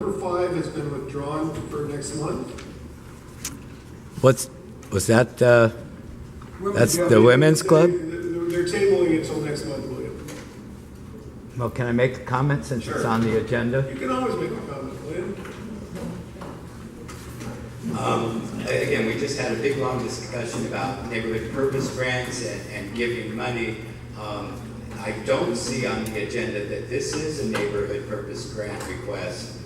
Number 5 has been withdrawn for next month. Was that, that's the women's club? They're tabling it until next month, William. Well, can I make a comment since it's on the agenda? You can always make a comment, William. Again, we just had a big, long discussion about neighborhood purpose grants and giving money. I don't see on the agenda that this is a neighborhood purpose grant request.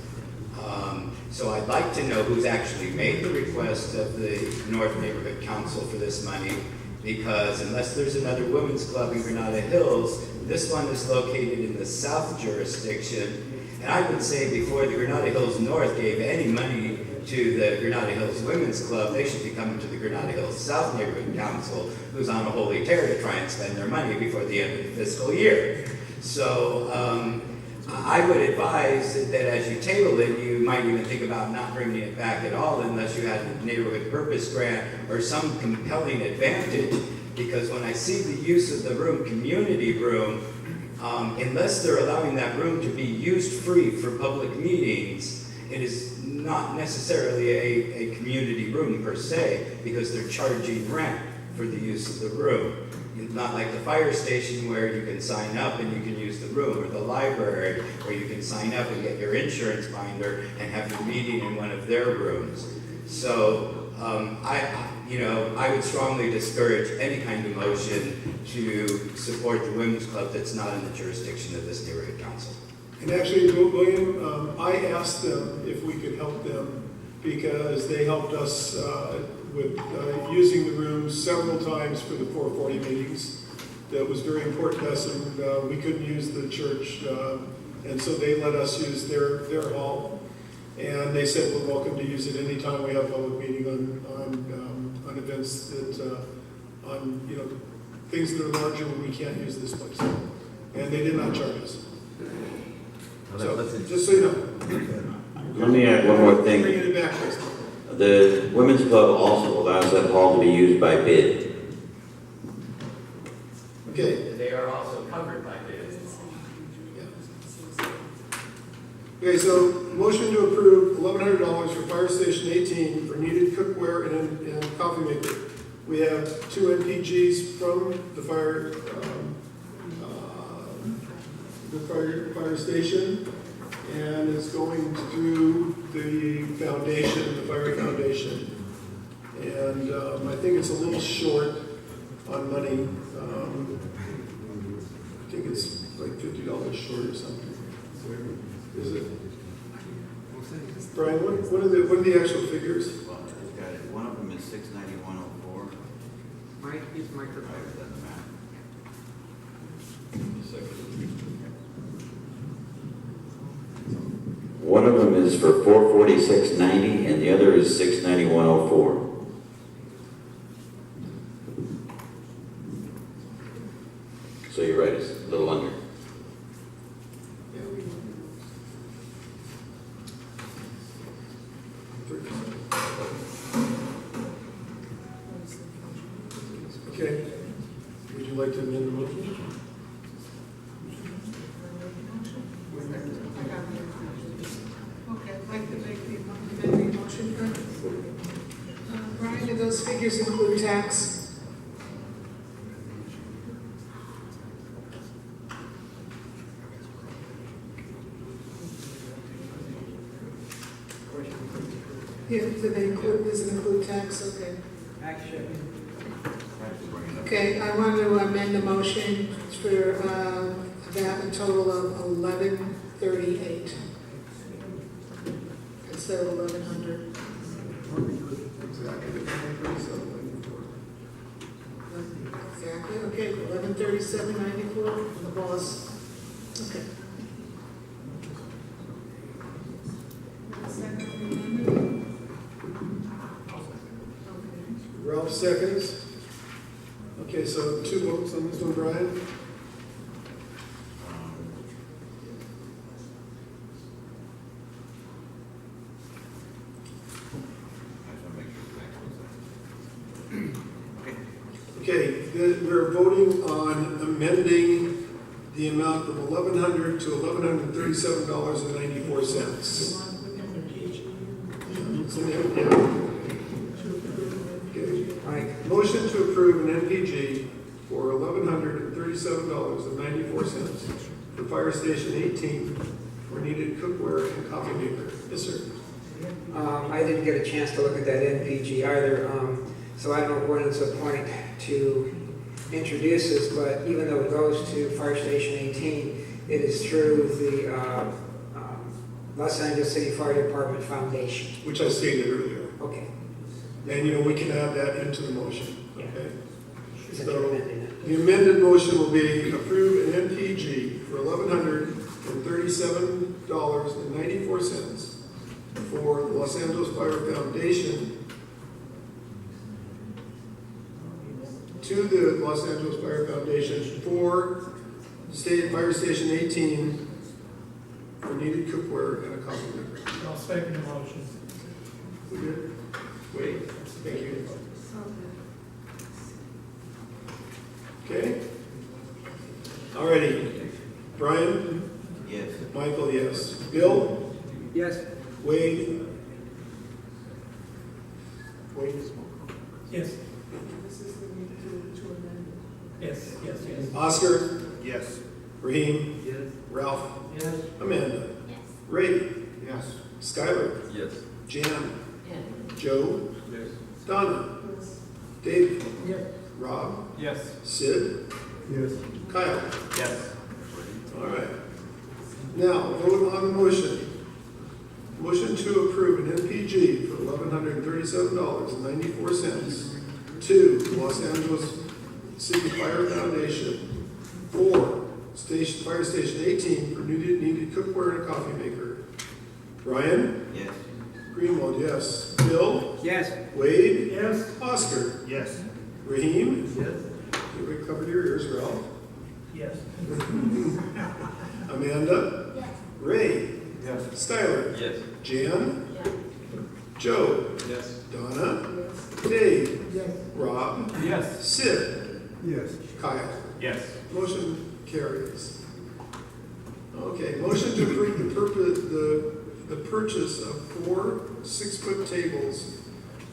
So I'd like to know who's actually made the request of the North Neighborhood Council for this money, because unless there's another women's club in Granada Hills, this one is located in the south jurisdiction. And I would say before the Granada Hills North gave any money to the Granada Hills Women's Club, they should be coming to the Granada Hills South Neighborhood Council, who's on a holy tear to try and spend their money before the end of the fiscal year. So I would advise that as you table it, you might even think about not bringing it back at all unless you had a neighborhood purpose grant or some compelling advantage, because when I see the use of the room, community room, unless they're allowing that room to be used free for public meetings, it is not necessarily a community room per se, because they're charging rent for the use of the room. It's not like the fire station where you can sign up and you can use the room, or the library where you can sign up and get your insurance binder and have your meeting in one of their rooms. So I would strongly discourage any kind of motion to support the women's club that's not in the jurisdiction of this neighborhood council. And actually, William, I asked them if we could help them because they helped us with using the rooms several times for the 440 meetings. That was very important to us, and we couldn't use the church, and so they let us use their hall. And they said we're welcome to use it anytime we have a public meeting on events that on things that are larger when we can't use this place. And they did not charge us. So, just so you know. Let me add one more thing. Bring it back next time. The Women's Club also allows that hall to be used by bid. Okay. They are also covered by bids. Okay, so motion to approve $1,100 for Fire Station 18 for needed cookware and coffee maker. We have 2 NPGs from the fire station, and it's going through the foundation, the fire foundation. And I think it's a little short on money. I think it's like $50 short or something. Is it? Brian, what are the actual figures? Well, got it. One of them is $691.04. Mike, use microphone. One of them is for $446.90, and the other is $691.04. So you're right, it's a little under. Okay. Would you like to amend the motion? Okay, I'd like to make the amendment motion. Brian, do those figures include tax? Yeah, do they include, does it include tax? Okay. Okay, I want to amend the motion for about a total of 1138 instead of 1100. Exactly. Okay, 1137.94. The boss. Okay. Ralph seconds. Okay, so 2 votes on this one, Brian. Okay, we're voting on amending the amount of $1,100 to $1,137.94. approve an NPG for $1,137.94 for Fire Station 18 for needed cookware and coffee maker. Yes, sir. I didn't get a chance to look at that NPG either, so I don't know when it's a point to introduce this, but even though it goes to Fire Station 18, it is through the Los Angeles City Fire Department Foundation. Which I stated earlier. Okay. And, we can add that into the motion, okay? Since you're amending it. The amended motion will be approve an NPG for $1,137.94 for the Los Angeles Fire Foundation to the Los Angeles Fire Foundation for Fire Station 18 for needed cookware and a coffee maker. I'll second the motion. We good? Wait, thank you. Okay? Alrighty. Brian? Yes. Michael, yes. Bill? Yes. Wade? Wade? Yes, This is the need to amend it. yes, yes, yes. Oscar? Yes. Raheem? Yes. Ralph? Yes. Amanda? Ray? Yes. Skylar? Yes. Jan? Joe? Yes. Donna? Yes. Dave? Yes. Rob? Yes. Sid? Yes. Kyle? Yes. All right. Now, vote on the motion. Motion to approve an NPG for $1,137.94 to the Los Angeles City Fire Foundation for Fire Station 18 for needed cookware and a coffee maker. Brian? Yes. Greenwald, yes. Bill? Yes. Wade? Yes. Oscar? Yes. Raheem? Yes. You covered your ears, Ralph. Yes. Amanda? Ray? Yes. Skylar? Yes. Jan? Joe? Yes. Donna? Yes. Dave? Yes. Rob? Yes. Sid? Yes. Kyle? Yes. Motion carries. Okay, motion to approve the purchase of 4 6-foot tables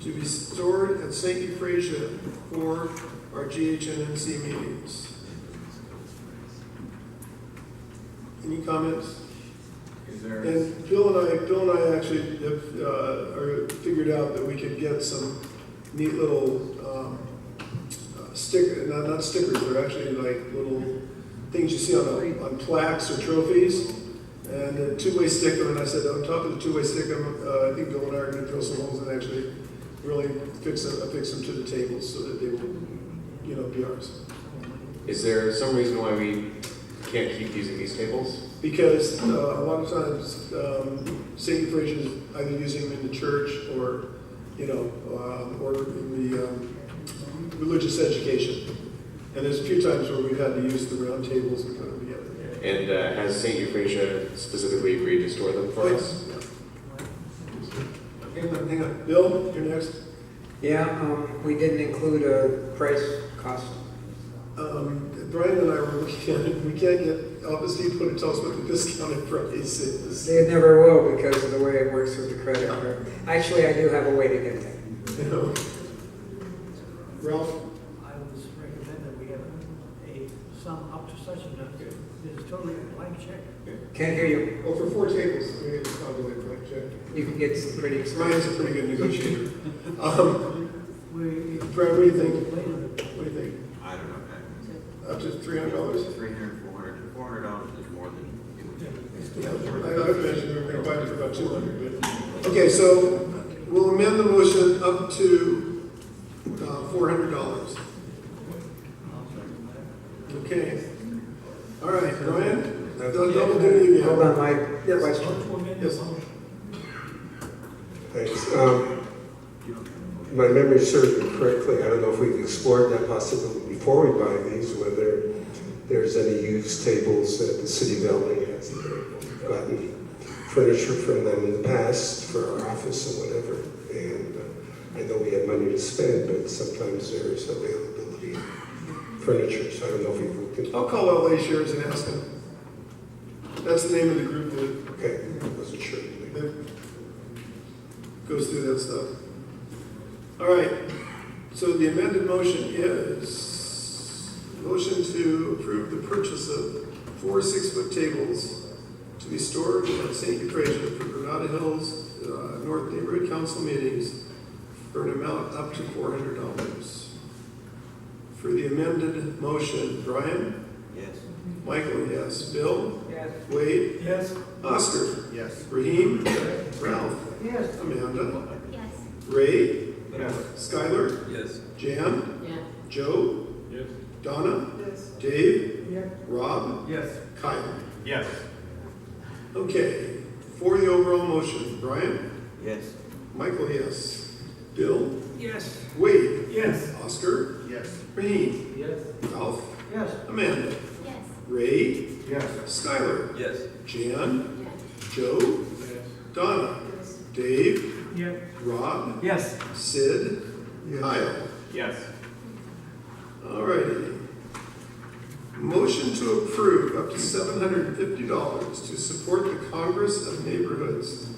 to be stored at St. Euphrasia for our GHNNC meetings. Any comments? Is there? And Bill and I actually have figured out that we could get some neat little not stickers, they're actually like little things you see on plaques or trophies, and a two-way stick them. And I said, on top of the two-way stick them, I think Bill and I are going to drill some holes and actually really fix them to the tables so that they will, be ours. Is there some reason why we can't keep using these tables? Because a lot of times, St. Euphrasia is either using them in the church or, or in the religious education. And there's a few times where we've had to use the round tables and put them together. And has St. Euphrasia specifically agreed to store them for us? Hang on. Bill, you're next. Yeah, we didn't include a price cost. Brian and I were looking at it. We can't get obviously put to tell us what the discounted price is. They never will because of the way it works with the credit card. Actually, I do have a way to get that. Ralph? I would recommend that we have a sum up to such a number. It's totally a blank check. Can't hear you. Well, for 4 tables, it's probably a blank check. You can get some pretty Ryan's expensive. a pretty good negotiator. We. Brad, what do you think? What do you think? I don't know. Up to $300? $300, $400 is more than it would Yeah, I mentioned we were going to buy it for about 200. But okay, so we'll amend the motion up to $400. Okay. All right, Brian. Double duty again. Hold on, my Yes. question. Yes. Thanks. My memory serves me correctly. I don't know if we've explored that possibility before we buy these, whether there's any used tables that the city building has gotten furniture from them in the past for our office and whatever. And I know we have money to spend, but sometimes there's availability of furniture. So I don't know if we've looked into. I'll call LA Shares and ask them. That's the name of the group Okay, I wasn't sure. that goes through that stuff. All right. So So the amended motion is motion to approve the purchase of 4 6-foot tables to be stored at St. Euphrasia for Granada Hills North Neighborhood Council meetings for an amount up to $400. For the amended motion, Brian? Yes. Michael, yes. Bill? Yes. Wade? Yes. Oscar? Yes. Raheem? Ralph? Yes. Amanda? Yes. Ray? Yes. Skylar? Yes. Jan? Yeah. Joe? Yes. Donna? Yes. Dave? Yes. Rob? Yes. Kyle? Yes. Okay, for the overall motion, Brian? Yes. Michael, yes. Bill? Yes. Wade? Yes. Oscar? Yes. Raheem? Yes. Ralph? Yes. Amanda? Yes. Ray? Yes. Skylar? Yes. Jan? Yes. Joe? Yes. Donna? Yes. Dave? Yes. Rob? Yes. Sid? Kyle? Yes. Alrighty. Motion to approve up to $750 to support the Congress of Neighborhoods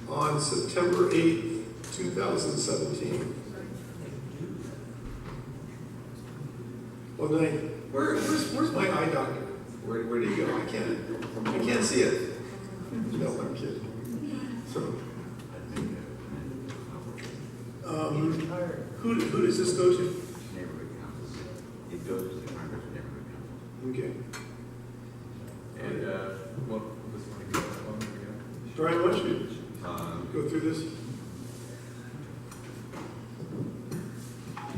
on September 8th, 2017. Well, where's my eye doctor? Where did he go? I can't see it. No, I'm kidding. So, who does this go to? Neighborhood councils. It goes to the Congress of Neighborhood Council. Okay. And what was one again? Brian, why don't you go through this?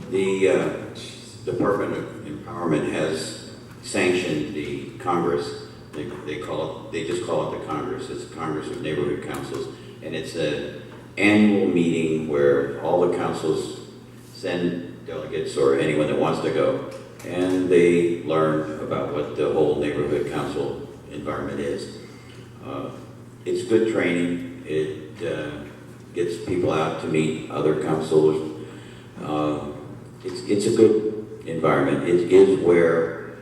The Department of Empowerment has sanctioned the Congress. They just call it the Congress. It's the Congress of Neighborhood Councils, and it's an annual meeting where all the councils send delegates or anyone that wants to go, and they learn about what the whole neighborhood council environment is. It's good training. It gets people out to meet other councilors. It's a good environment. It is where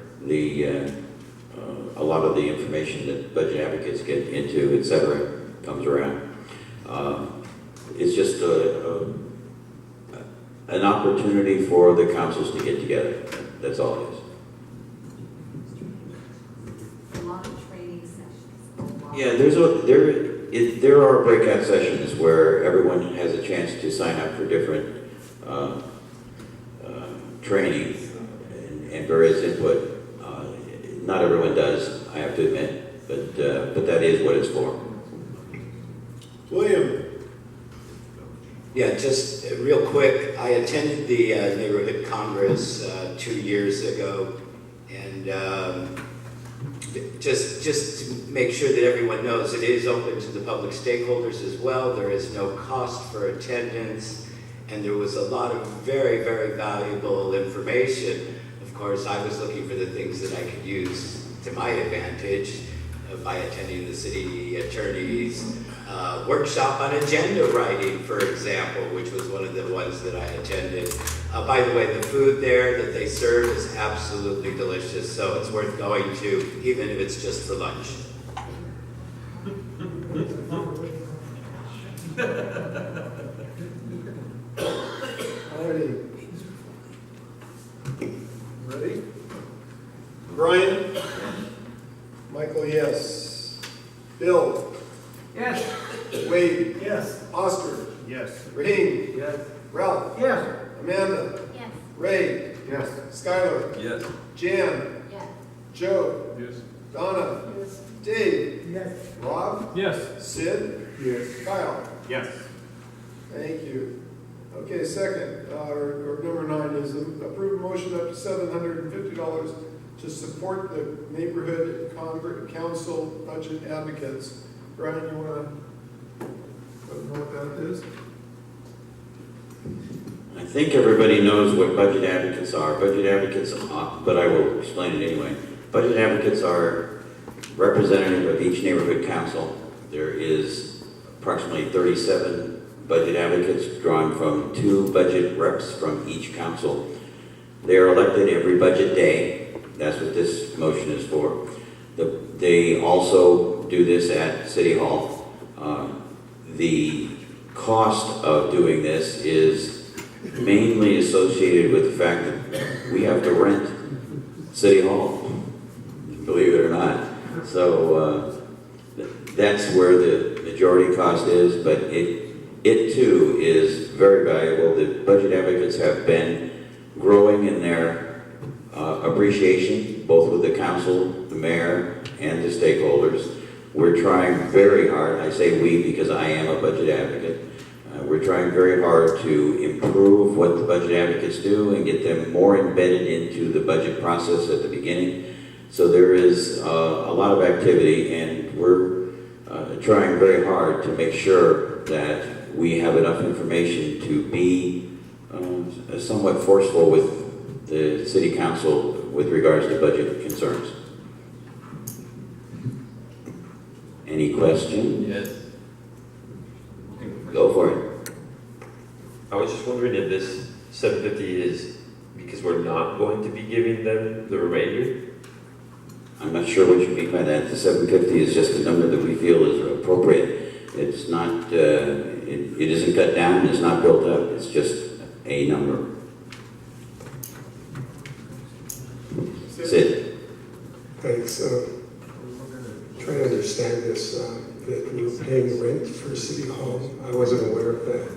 a lot of the information that budget advocates get into, et cetera, comes around. It's just an opportunity for the councils to get together. That's all it is. A lot of training sessions. Yeah, there are breakout sessions where everyone has a chance to sign up for different training and various input. Not everyone does, I have to admit, but that is what it's for. William? Yeah, just real quick, I attended the Neighborhood Congress 2 years ago, and just to make sure that everyone knows, it is open to the public stakeholders as well. There is no cost for attendance, and there was a lot of very, very valuable information. Of course, I was looking for the things that I could use to my advantage by attending the city attorney's workshop on agenda writing, for example, which was one of the ones that I attended. By the way, the food there that they serve is absolutely delicious, so it's worth going to, even if it's just for lunch. Alrighty. Ready? Brian? Michael, yes. Bill? Yes. Wade? Yes. Oscar? Yes. Raheem? Yes. Ralph? Yes. Amanda? Yes. Ray? Yes. Skylar? Yes. Jan? Yes. Joe? Yes. Donna? Yes. Dave? Yes. Rob? Yes. Sid? Yes. Kyle? Yes. Thank you. Okay, second, or number 9 is approve motion up to $750 to support the neighborhood council budget advocates. Brian, you want to know what that is? I think everybody knows what budget advocates are. Budget advocates, but I will explain it anyway. Budget advocates are representative of each neighborhood council. There is approximately 37 budget advocates drawn from 2 budget reps from each council. They are elected every budget day. That's what this motion is for. They also do this at City Hall. The cost of doing this is mainly associated with the fact that we have to rent City Hall, believe it or not. So that's where the majority cost is, but it too is very valuable. The budget advocates have been growing in their appreciation, both with the council, the mayor, and the stakeholders. We're trying very hard, I say we because I am a budget advocate, we're trying very hard to improve what the budget advocates do and get them more embedded into the budget process at the beginning. So there is a lot of activity, and we're trying very hard to make sure that we have enough information to be somewhat forceful with the city council with regards to budget concerns. Any question? Yes. Go for it. I was just wondering if this 750 is because we're not going to be giving them the remainder? I'm not sure what you mean by that. The 750 is just a number that we feel is appropriate. It's not, it isn't cut down, it's not built up, it's just a number. Sid? Thanks. Trying to understand this, that we were paying rent for City Hall. I wasn't aware of that.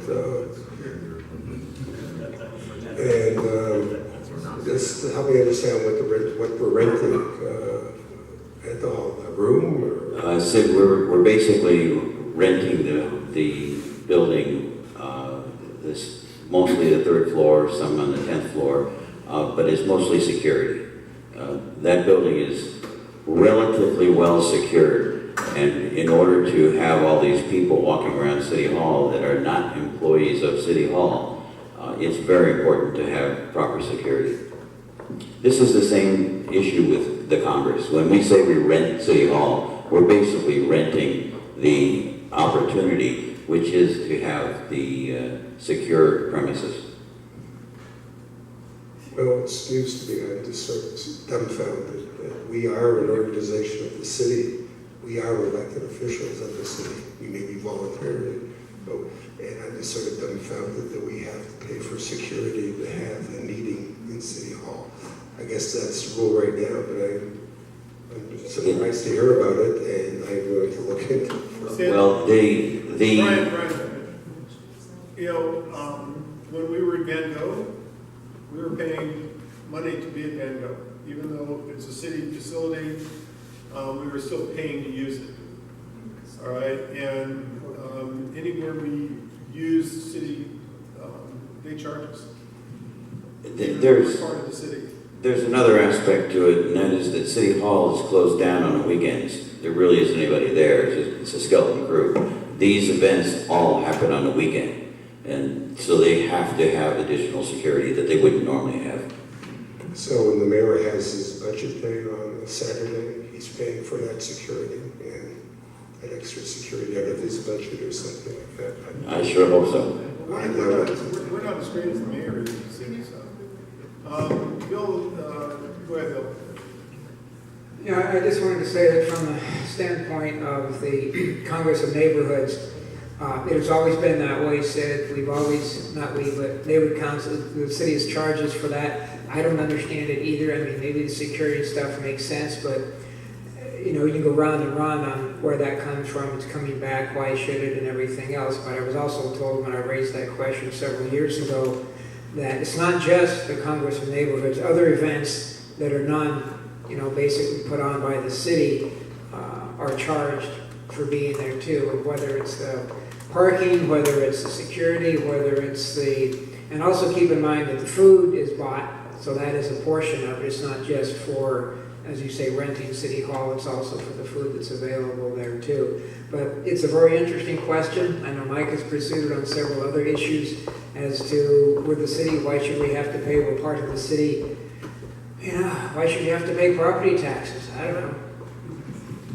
Just help me understand what we're renting at the hall, a room? Or? Sid, we're basically renting the building, this mostly the 3rd floor, some on the 10th floor, but it's mostly security. That building is relatively well secured, and in order to have all these people walking around City Hall that are not employees of City Hall, it's very important to have proper security. This is the same issue with the Congress. When we say we rent City Hall, we're basically renting the opportunity, which is to have the secure premises. Well, it's news to me. I'm just sort of dumbfounded that we are an organization of the city. We are elected officials of the city. We may be voluntary, and I'm just sort of dumbfounded that we have to pay for security to have a meeting in City Hall. I guess that's the rule right now, but I'm surprised to hear about it, and I'm going to look into it. Well, Brian, you know, when we were at Van Gogh, we were paying money to be at Van Gogh. Even though it's a city facility, we were still paying to use it. All right, and anywhere we use city, they charge us. We're part of the city. There's another aspect to it, and that is that City Hall is closed down on the weekends. There really isn't anybody there. It's a skeleton crew. These events all happen on the weekend, and so they have to have additional security that they wouldn't normally have. So when the mayor has his budget day on a Saturday, he's paying for that security and that extra security out of his budget or something like that. I sure hope so. We're not as great as the mayor is in the city, so. Bill, go ahead, Bill. Yeah, I just wanted to say that from the standpoint of the Congress of Neighborhoods, it has always been that way, Sid. We've always, not we, but neighborhood council, the city's charges for that. I don't understand it either. I mean, maybe the security stuff makes sense, but you know, you can go round and round on where that comes from. It's coming back, why should it, and everything else. But I was also told when I raised that question several years ago that it's not just the Congress of Neighborhoods. Other events that are basically put on by the city are charged for being there too, whether it's the parking, whether it's the security, whether it's and also keep in mind that the food is bought, so that is a portion of it. It's not just for, as you say, renting City Hall, it's also for the food that's available there too. But it's a very interesting question. I know Mike has pursued it on several other issues as to, with the city, why should we have to pay? We're part of the city. Why should you have to pay property taxes? I don't know.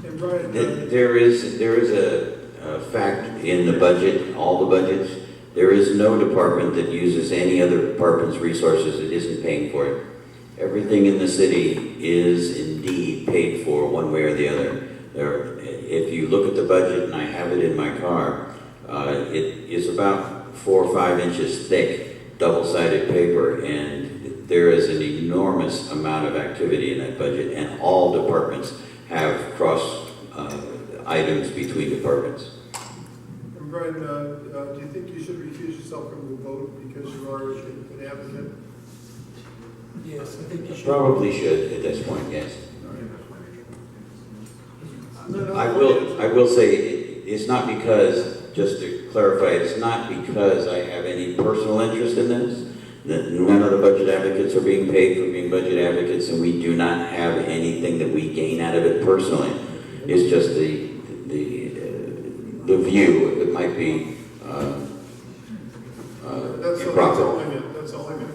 And Brian, There is a fact in the budget, all the budgets, there is no department that uses any other department's resources that isn't paying for it. Everything in the city is indeed paid for one way or the other. If you look at the budget, and I have it in my car, it is about 4 or 5 inches thick, double-sided paper, and there is an enormous amount of activity in that budget, and all departments have cross items between departments. And Brian, do you think you should recuse yourself from the vote because you are an advocate? Yes, I think you should. Probably should at this point, yes. I will say, it's not because, just to clarify, it's not because I have any personal interest in this, that none of the budget advocates are being paid for being budget advocates, and we do not have anything that we gain out of it personally. It's just the view. It might be That's improper. all I meant, that's all I meant.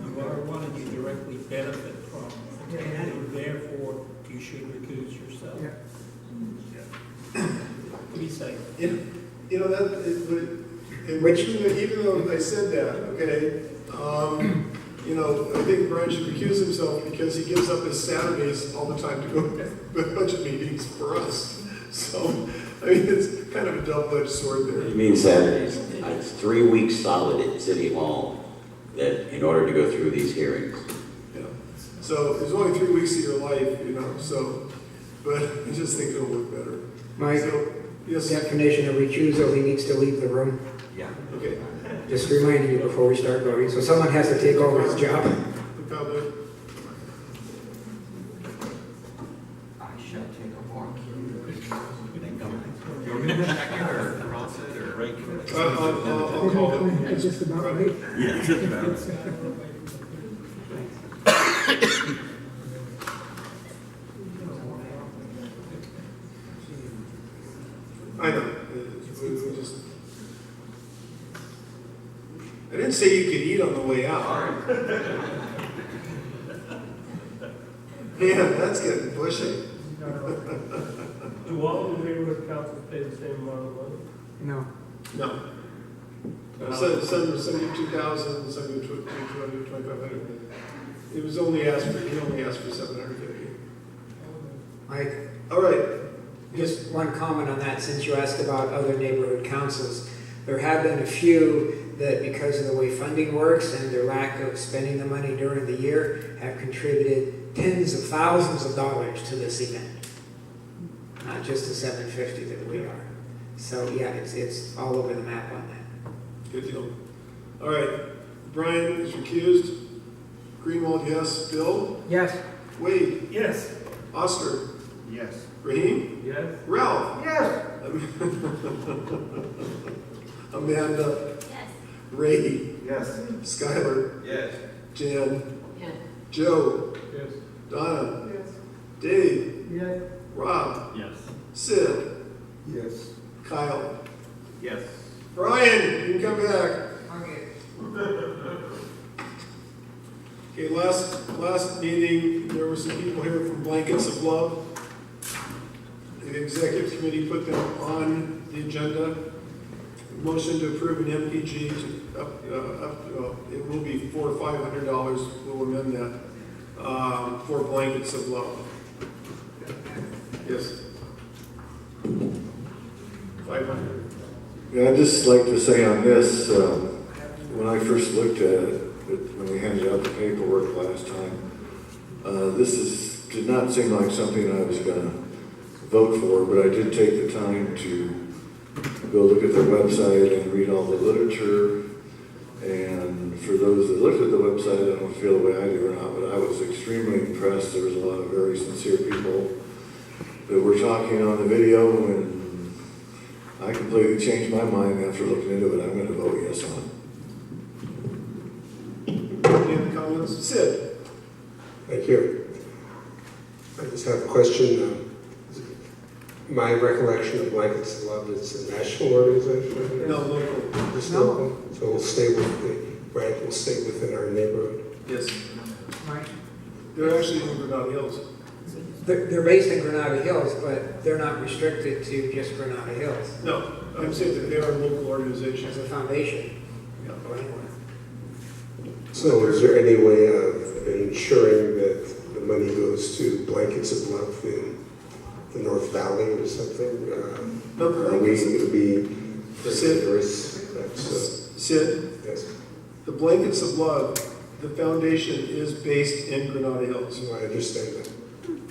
You are one that you directly benefit from, and therefore you should recuse yourself. Be safe. You know, even though I said that, okay, you know, I think Brian should recuse himself because he gives up his Saturdays all the time to go to budget meetings for us. So, I mean, it's kind of a double-edged sword there. You mean Saturdays? It's 3 weeks solid at City Hall that in order to go through these hearings. Yeah. So there's only 3 weeks of your life, you know, so, but I just think it'll look better. Mike, So, yes, definition of recusal, he needs to leave the room. Yeah. okay. Just reminding you before we start voting. So someone has to take over his job. The public. I shall take a walk. I'll call it. It's just about right. I know. We just, I didn't say you could eat on the way out. Man, that's getting pushy. Do all the neighborhood councils pay the same amount of money? No. No. Some 72,000, some 200, 2,500. It was only asked for, he only asked for 750. Mike, All right. just one comment on that, since you asked about other neighborhood councils. There have been a few that, because of the way funding works and their lack of spending the money during the year, have contributed tens of thousands of dollars to this event. Not just the 750 that we are. So yeah, it's all over the map on that. Good deal. All right. Brian is recused. Greenwald, yes. Bill? Yes. Wade? Yes. Oscar? Yes. Raheem? Yes. Ralph? Yes. Amanda? Yes. Ray? Yes. Skylar? Yes. Jan? Yes. Joe? Yes. Donna? Yes. Dave? Yes. Rob? Yes. Sid? Yes. Kyle? Yes. Brian, you can come back. Okay. Okay, last meeting, there were some people here from Blankets of Love. The executive committee put them on the agenda. Motion to approve an MPG to it will be $400 or $500. We'll amend that for Blankets of Love. Yes. 500. Yeah, I'd just like to say on this, when I first looked at it, when we handed out the paperwork last time, did not seem like something I was going to vote for, but I did take the time to go look at their website and read all the literature. And for those that looked at the website, I don't feel the way I do or not, but I was extremely impressed. There was a lot of very sincere people that were talking on the video, and I completely changed my mind after looking into it. I'm going to vote yes on it. Any other comments? Sid? Thank you. I just have a question. My recollection of Blankets of Love, it's a national organization? No, local. Just local? So we'll stay with the brand, will stay within our neighborhood. Yes. Mike? They're actually in Granada Hills. They're based in Granada Hills, but they're not restricted to just Granada Hills. No, I'm saying that they are local organizations. As a foundation. Yeah. Go anywhere. So is there any way of ensuring that the money goes to Blankets of Love in the North Valley or something? No, Are we going to be Sid? generous? That's, Sid? yes. The Blankets of Love, the foundation is based in Granada Hills. So I understand that.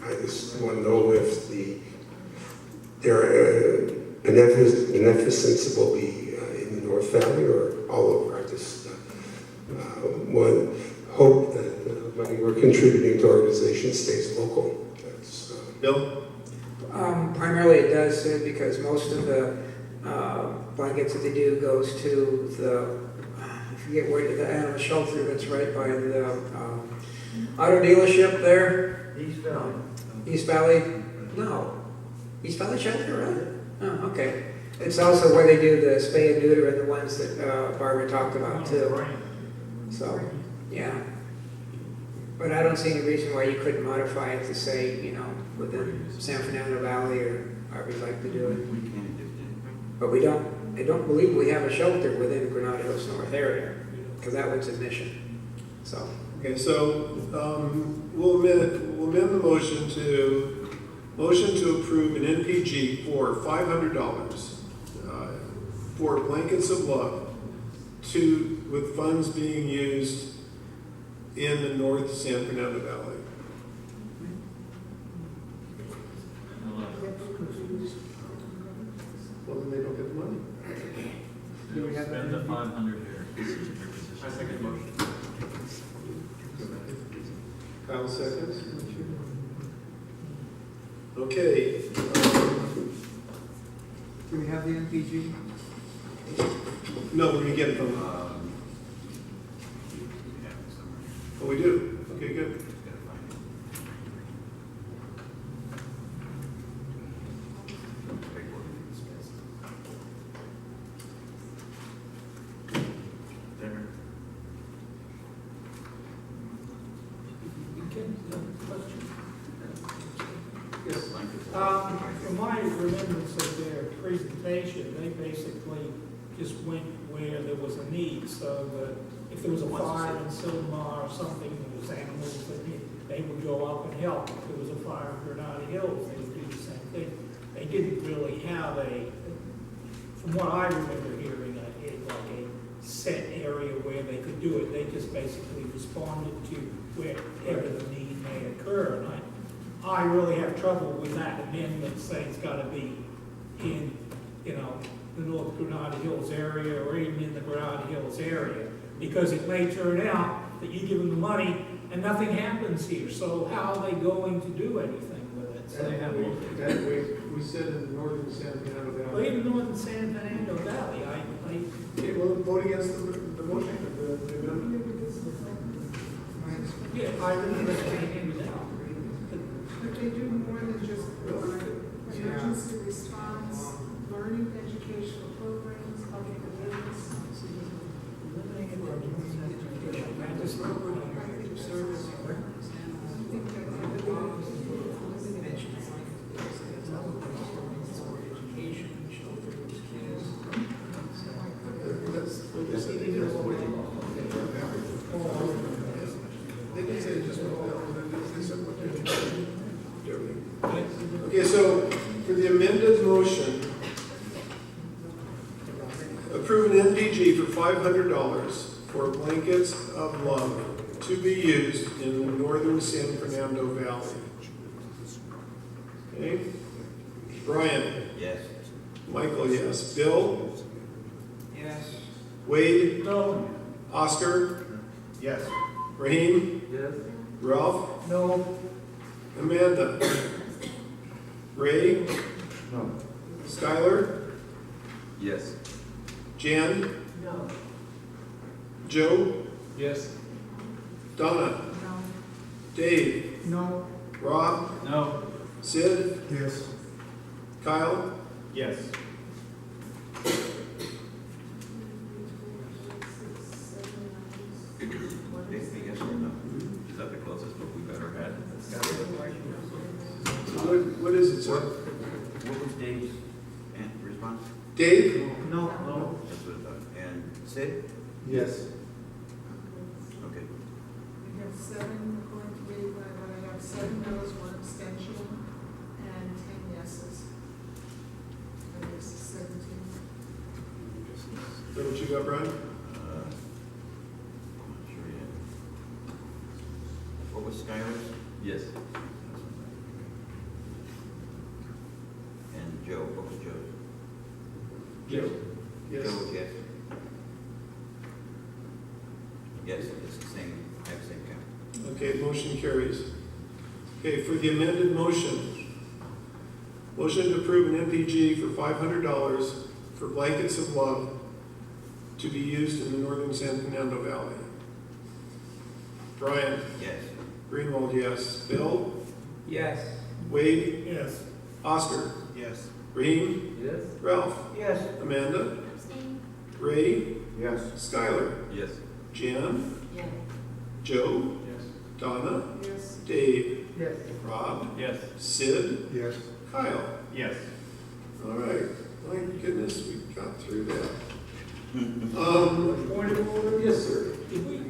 I just want to know if their beneficence will be in the North Valley or all over. I just hope that the money we're contributing to organizations stays local. That's, Bill? Primarily it does, because most of the blankets that they do goes to the, I forget where, the animal shelter that's right by the auto dealership there. East Valley. East Valley? No. East Valley Shelter, really? Oh, okay. It's also where they do the spay and neuter and the ones that Barbara talked about too. So, yeah. But I don't see any reason why you couldn't modify it to say, within San Fernando Valley or however you'd like to do it. But I don't believe we have a shelter within the Granada Hills North area, because that was admission. So. Okay, so we'll amend the motion to approve an NPG for $500 for Blankets of Love with funds being used in the North San Fernando Valley. Well, then they don't get the money. Do we have spend the 500 here? I second motion. Kyle seconds. Okay. Do we have the NPG? No, we're gonna get it from. Oh, we do. Okay, good. From my remembrance of their presentation, they basically just went where there was a need, so that if there was a fire in Silmar or something, there was animals that they would go up and help. If there was a fire in Granada Hills, they would do the same thing. They didn't really have from what I remember hearing, like a set area where they could do it. They just basically responded to wherever the need may occur. And I really have trouble with that amendment saying it's got to be in, the North Granada Hills area or even in the Granada Hills area, because it may turn out that you give them the money and nothing happens here. So how are they going to do anything with it? So We said in the northern San Fernando Valley. well, even northern San Fernando Valley, Okay, well, vote against the motion. The amendment. yeah, I remember saying it out. But they do more than just emergency response, learning educational programs, public awareness. They didn't say just what they said what they did. Okay, so for the amended motion, approve an NPG for $500 for Blankets of Love to be used in the northern San Fernando Valley. Okay? Brian? Yes. Michael, yes. Bill? Yes. Wade? No. Oscar? Yes. Raheem? Yes. Ralph? No. Amanda? Ray? No. Skylar? Yes. Jan? No. Joe? Yes. Donna? No. Dave? No. Rob? No. Sid? Yes. Kyle? Yes. Yes or no? Is that the closest book we've ever had? What is it, sir? What was Dave's response? Dave? No. That's what I thought. And Sid? Yes. Okay. We have 7 according to Dave, but I have 7 no's, 1 abstention, and 10 yeses. That makes 17. Is that what you got, Brian? Skylers? Yes. And Joe, what was Joe? Joe? Yes. Joe was yes. Yes, it's the same, I have the same count. Okay, motion carries. Okay, for the amended motion, motion to approve an MPG for $500 for blankets of love to be used in the northern San Fernando Valley. Brian? Yes. Greenwald, yes. Bill? Yes. Wade? Yes. Oscar? Yes. Raheem? Yes. Ralph? Yes. Amanda? Abstain? Ray? Yes. Skylar? Yes. Jan? Yes. Joe? Yes. Donna? Yes. Dave? Yes. Rob? Yes. Sid? Yes. Kyle? Yes. All right. My goodness, we got through that. Point of order? Yes, sir.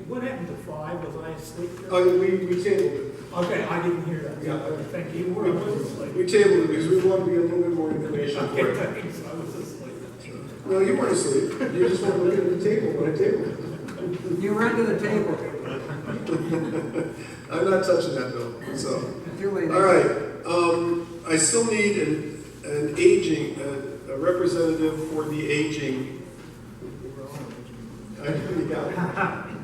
What happened to 5? Was I asleep? We tabled it. Okay, I didn't hear that. Yeah. Thank you. I was asleep. We tabled it because we wanted to get a little bit more information for Okay, it. thanks. I was asleep. No, you weren't asleep. You just weren't looking at the table when I tabled it. You run to the table. I'm not touching that though, so. Too late. All right, I still need an aging, a representative for the aging. I really got it.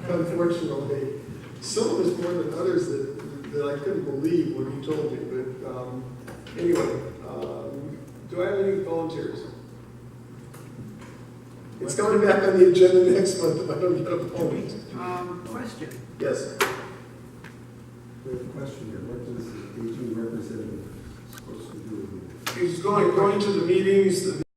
Unfortunately, some of us more than others that I couldn't believe when you told me, but anyway, do I have any volunteers? It's coming back on the agenda next month if I don't get a point. Question. Yes. We have a question here. What does the aging representative supposed to do? He's going to the meetings,